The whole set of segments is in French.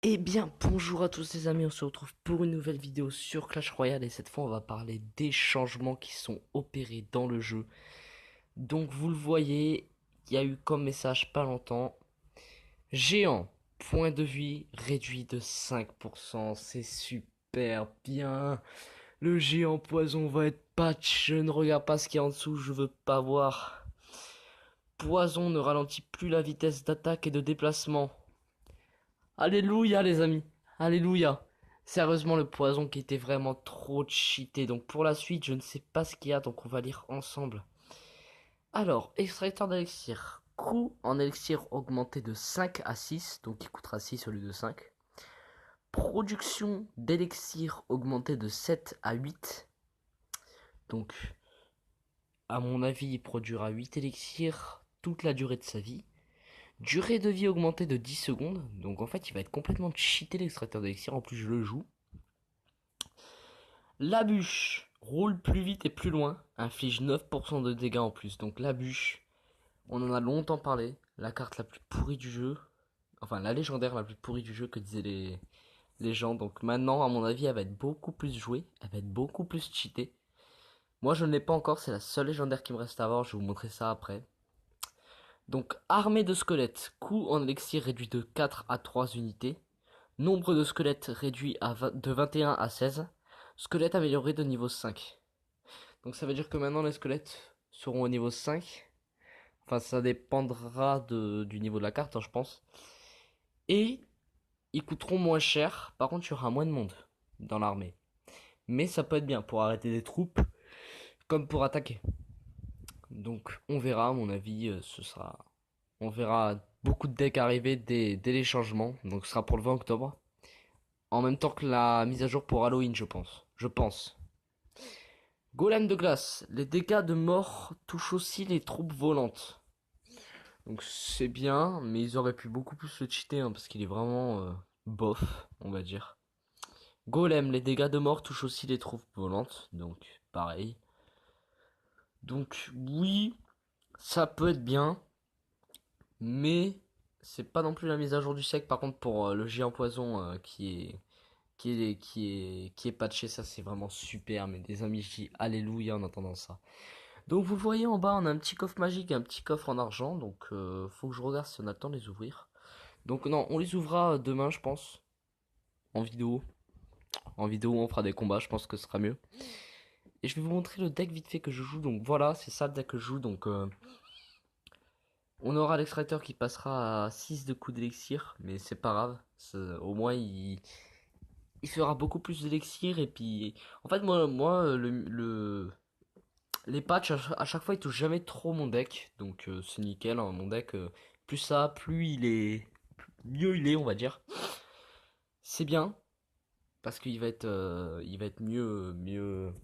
Eh bien, bonjour à tous les amis, on se retrouve pour une nouvelle vidéo sur Clash Royale et cette fois on va parler des changements qui sont opérés dans le jeu. Donc vous le voyez, il y a eu comme message pas longtemps, géant, point de vie réduit de 5%, c'est super bien. Le géant poison va être patch, je ne regarde pas ce qu'il y a en dessous, je veux pas voir. Poison ne ralentit plus la vitesse d'attaque et de déplacement. Alléluia les amis, alléluia. Sérieusement le poison qui était vraiment trop cheaté. Donc pour la suite je ne sais pas ce qu'il y a donc on va lire ensemble. Alors, extracteur d'élixir. Coût en élixir augmenté de 5 à 6. Donc il coûtera 6 au lieu de 5. Production d'élixir augmentée de 7 à 8. Donc à mon avis il produira 8 élixirs toute la durée de sa vie. Durée de vie augmentée de 10 secondes. Donc en fait il va être complètement cheaté l'extracteur d'élixir. En plus je le joue. La bûche roule plus vite et plus loin, inflige 9% de dégâts en plus. Donc la bûche, on en a longtemps parlé, la carte la plus pourrie du jeu, enfin la légendaire la plus pourrie du jeu que disaient les gens. Donc maintenant, à mon avis, elle va être beaucoup plus jouée, elle va être beaucoup plus cheatée. Moi je ne l'ai pas encore, c'est la seule légendaire qui me reste à avoir, je vais vous montrer ça après. Donc armée de squelettes, coût en élixir réduit de 4 à 3 unités. Nombre de squelettes réduit de 21 à 16. Squelette amélioré de niveau 5. Donc ça veut dire que maintenant les squelettes seront au niveau 5. Enfin ça dépendra du niveau de la carte, hein, je pense. Et ils coûteront moins cher. Par contre il y aura moins de monde dans l'armée. Mais ça peut être bien pour arrêter des troupes comme pour attaquer. Donc on verra, à mon avis, ce sera. On verra beaucoup de decks arriver dès les changements. Donc ce sera pour le 20 octobre. En même temps que la mise à jour pour Halloween, je pense. Je pense. Golem de glace. Les dégâts de mort touchent aussi les troupes volantes. Donc c'est bien, mais ils auraient pu beaucoup plus le cheater, hein, parce qu'il est vraiment bof, on va dire. Golem, les dégâts de mort touchent aussi les troupes volantes, donc pareil. Donc oui, ça peut être bien, mais c'est pas non plus la mise à jour du siècle. Par contre, pour le géant poison qui est patché, ça c'est vraiment super. Mais des amis, je dis alléluia en entendant ça. Donc vous le voyez en bas, on a un petit coffre magique et un petit coffre en argent. Donc faut que je regarde si on a le temps de les ouvrir. Donc non, on les ouvrira demain, je pense, en vidéo. En vidéo, on fera des combats, je pense que ce sera mieux. Et je vais vous montrer le deck vite fait que je joue. Donc voilà, c'est ça le deck que je joue. Donc on aura l'extracteur qui passera à 6 de coups d'élixir, mais c'est pas grave. Au moins il fera beaucoup plus d'élixir. Et puis en fait moi les patchs à chaque fois ils touchent jamais trop mon deck. Donc c'est nickel, hein, mon deck. Plus ça, plus il est, mieux il est, on va dire. C'est bien. Parce il va être mieux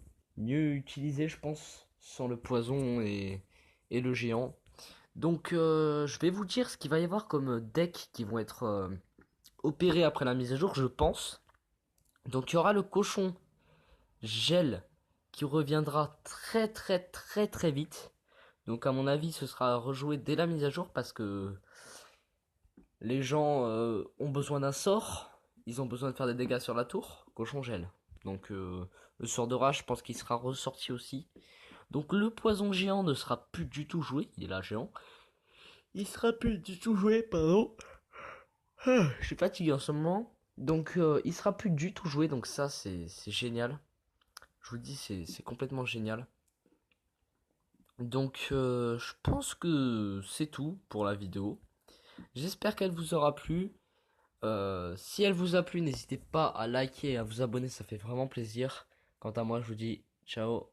utilisé, je pense, sans le poison et le géant. Donc, je vais vous dire ce qu'il va y avoir comme deck qui vont être opérés après la mise à jour, je pense. Donc, il y aura le cochon gel qui reviendra très très très très vite. Donc, à mon avis, ce sera rejoué dès la mise à jour parce que les gens ont besoin d'un sort. Ils ont besoin de faire des dégâts sur la tour. Cochon gel. Donc le sort de rage, je pense qu'il sera ressorti aussi. Donc le poison géant ne sera plus du tout joué. Il est là géant. Il sera plus du tout joué, pardon. Je suis fatigué en ce moment. Donc il sera plus du tout joué. Donc ça c'est génial. Je vous dis c'est complètement génial. Donc je pense que c'est tout pour la vidéo. J'espère qu'elle vous aura plu. Si elle vous a plu, n'hésitez pas à liker et à vous abonner, ça fait vraiment plaisir. Quant à moi, je vous dis ciao.